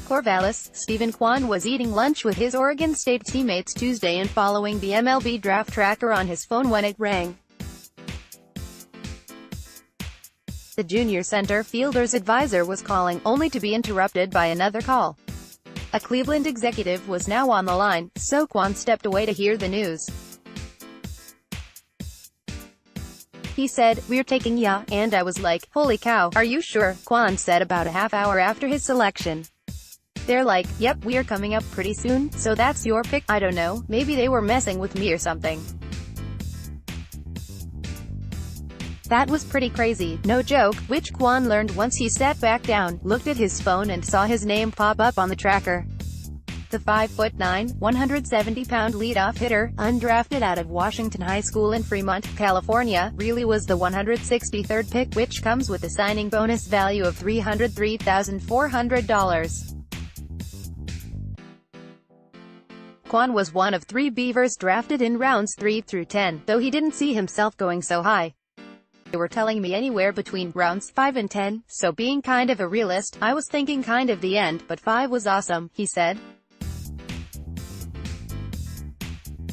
CORVALLIS Steven Kwan was eating lunch with his Oregon State teammates Tuesday and following the MLB draft tracker on his phone when it rang. The junior center fielder's advisor was calling, only to be interrupted by another call. A Cleveland executive was now on the line, so Kwan stepped away to hear the news. He said, "We're taking ya," and I was like, "Holy cow, are you sure?" Kwan said about a half hour after his selection. "They're like, yep, we're coming up pretty soon, so that's your pick. I don't know, maybe they were messing with me or something." That was pretty crazy, no joke, which Kwan learned once he sat back down, looked at his phone and saw his name pop up on the tracker. The 5'9", 170-pound leadoff hitter, undrafted out of Washington High School in Fremont, California, really was the 163rd pick, which comes with a signing bonus value of $303,400. Kwan was one of 3 Beavers drafted in rounds 3 through 10, though he didn't see himself going so high. "They were telling me anywhere between rounds 5 and 10, so being kind of a realist, I was thinking kind of the end, but 5 was awesome," he said.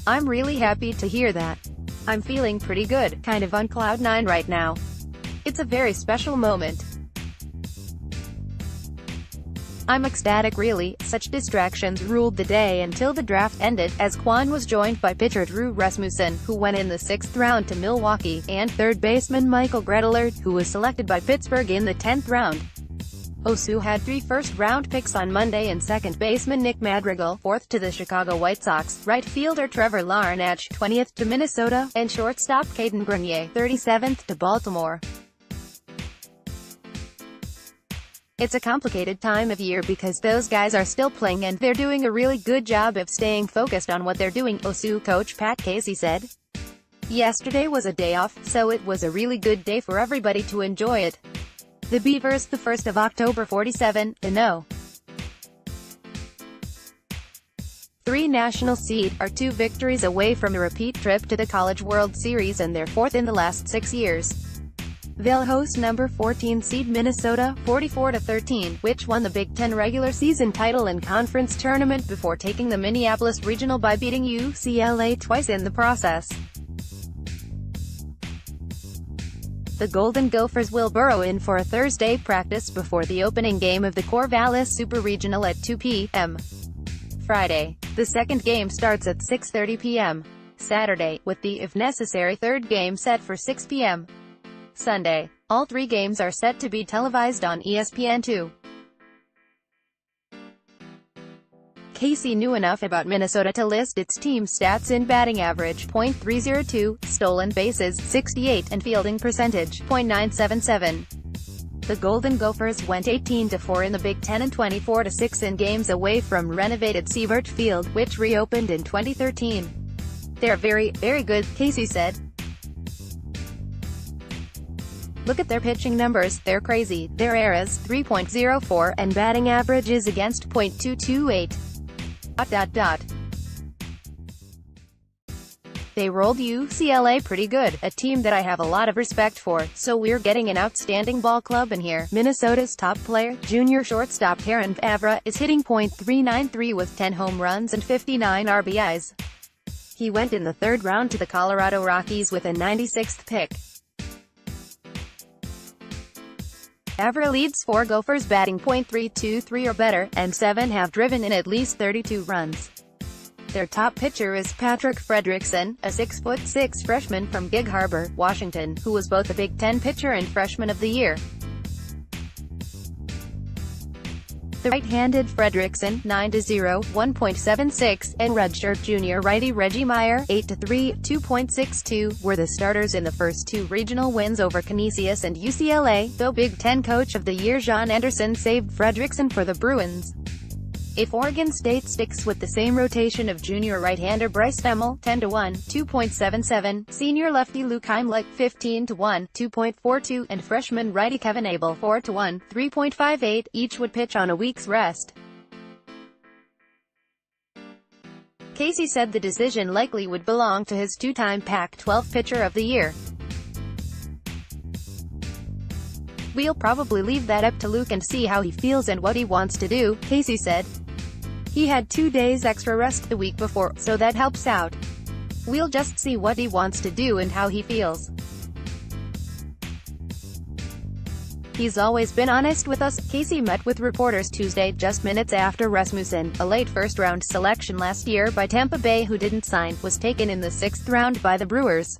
"I'm really happy to hear that. I'm feeling pretty good, kind of on cloud 9 right now. It's a very special moment. I'm ecstatic really." Such distractions ruled the day until the draft ended, as Kwan was joined by pitcher Drew Rasmussen, who went in the 6th round to Milwaukee, and third baseman Michael Gretler, who was selected by Pittsburgh in the 10th round. Osu had 3 first-round picks on Monday, and second baseman Nick Madrigal, 4th to the Chicago White Sox, right fielder Trevor Larnach, 20th to Minnesota, and shortstop Caden Grenier, 37th to Baltimore. "It's a complicated time of year because those guys are still playing and they're doing a really good job of staying focused on what they're doing," Osu coach Pat Casey said. "Yesterday was a day off, so it was a really good day for everybody to enjoy it. The Beavers, the 1st of October 47-0. 3 national seed, are 2 victories away from a repeat trip to the College World Series and their 4th in the last 6 years. They'll host number 14 seed Minnesota, 44-13, which won the Big Ten regular season title and conference tournament before taking the Minneapolis Regional by beating UCLA twice in the process. The Golden Gophers will burrow in for a Thursday practice before the opening game of the CORVALLIS Super Regional at 2 p.m. Friday. The second game starts at 6:30 p.m. Saturday, with the, if necessary, third game set for 6 p.m. Sunday. All 3 games are set to be televised on ESPN2. Casey knew enough about Minnesota to list its team stats in batting average, .302, stolen bases, 68, and fielding percentage, .977. The Golden Gophers went 18-4 in the Big Ten and 24-6 in games away from renovated Siebert Field, which reopened in 2013. "They're very, very good," Casey said. "Look at their pitching numbers, they're crazy. Their ERAs, 3.04, and batting average is against .228. They rolled UCLA pretty good, a team that I have a lot of respect for, so we're getting an outstanding ball club in here." Minnesota's top player, junior shortstop Heron Avra, is hitting .393 with 10 home runs and 59 RBIs. He went in the 3rd round to the Colorado Rockies with a 96th pick. Avra leads 4 Gophers batting .323 or better, and 7 have driven in at least 32 runs. Their top pitcher is Patrick Fredrickson, a 6'6" freshman from Gig Harbor, Washington, who was both a Big Ten pitcher and Freshman of the Year. The right-handed Fredrickson, 9-0, 1.76, and redshirt junior righty Reggie Meyer, 8-3, 2.62, were the starters in the first 2 regional wins over Canisius and UCLA, though Big Ten Coach of the Year John Anderson saved Fredrickson for the Bruins. If Oregon State sticks with the same rotation of junior right-hander Bryce Femmel, 10-1, 2.77, senior lefty Luke Heimlich, 15-1, 2.42, and freshman righty Kevin Abel, 4-1, 3.58, each would pitch on a week's rest. Casey said the decision likely would belong to his 2-time Pac-12 Pitcher of the Year. "We'll probably leave that up to Luke and see how he feels and what he wants to do," Casey said. "He had 2 days extra rest the week before, so that helps out. We'll just see what he wants to do and how he feels. He's always been honest with us." Casey met with reporters Tuesday, just minutes after Rasmussen, a late first-round selection last year by Tampa Bay who didn't sign, was taken in the 6th round by the Brewers.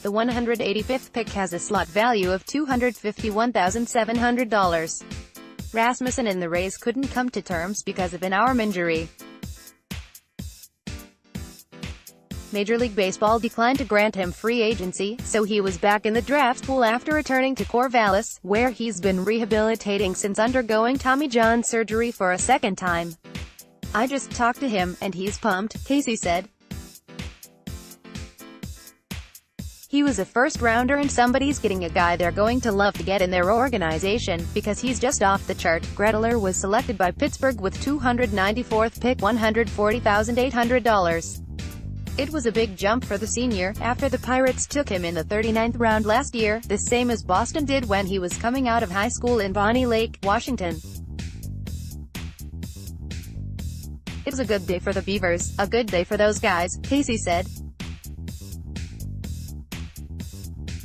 The 185th pick has a slot value of $251,700. Rasmussen and the Rays couldn't come to terms because of an arm injury. Major League Baseball declined to grant him free agency, so he was back in the draft pool after returning to Corvallis, where he's been rehabilitating since undergoing Tommy John surgery for a second time. "I just talked to him, and he's pumped," Casey said. "He was a first-rounder and somebody's getting a guy they're going to love to get in their organization, because he's just off the chart." Gretler was selected by Pittsburgh with 294th pick, $140,800. It was a big jump for the senior, after the Pirates took him in the 39th round last year, the same as Boston did when he was coming out of high school in Bonnie Lake, Washington. "It was a good day for the Beavers, a good day for those guys," Casey said.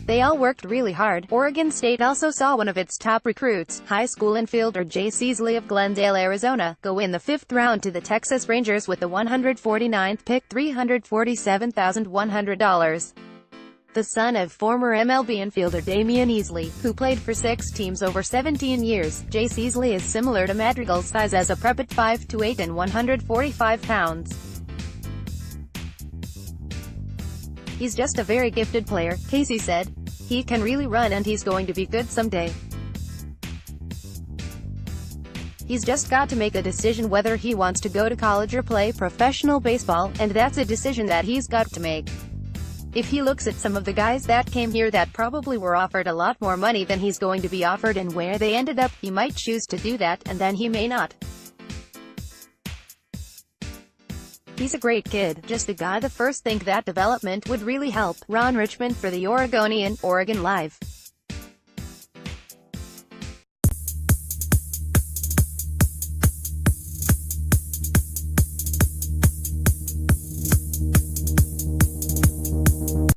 "They all worked really hard." Oregon State also saw one of its top recruits, high school infielder Jay Seasley of Glendale, Arizona, go in the 5th round to the Texas Rangers with the 149th pick, $347,100. The son of former MLB infielder Damian Easley, who played for 6 teams over 17 years, Jay Seasley is similar to Madrigal's size as a prep at 5'8" and 145 pounds. "He's just a very gifted player," Casey said. "He can really run and he's going to be good someday. He's just got to make a decision whether he wants to go to college or play professional baseball, and that's a decision that he's got to make. If he looks at some of the guys that came here that probably were offered a lot more money than he's going to be offered and where they ended up, he might choose to do that, and then he may not. He's a great kid, just a guy the first think that development would really help." Ron Richmond for the Oregonian, Oregon Live.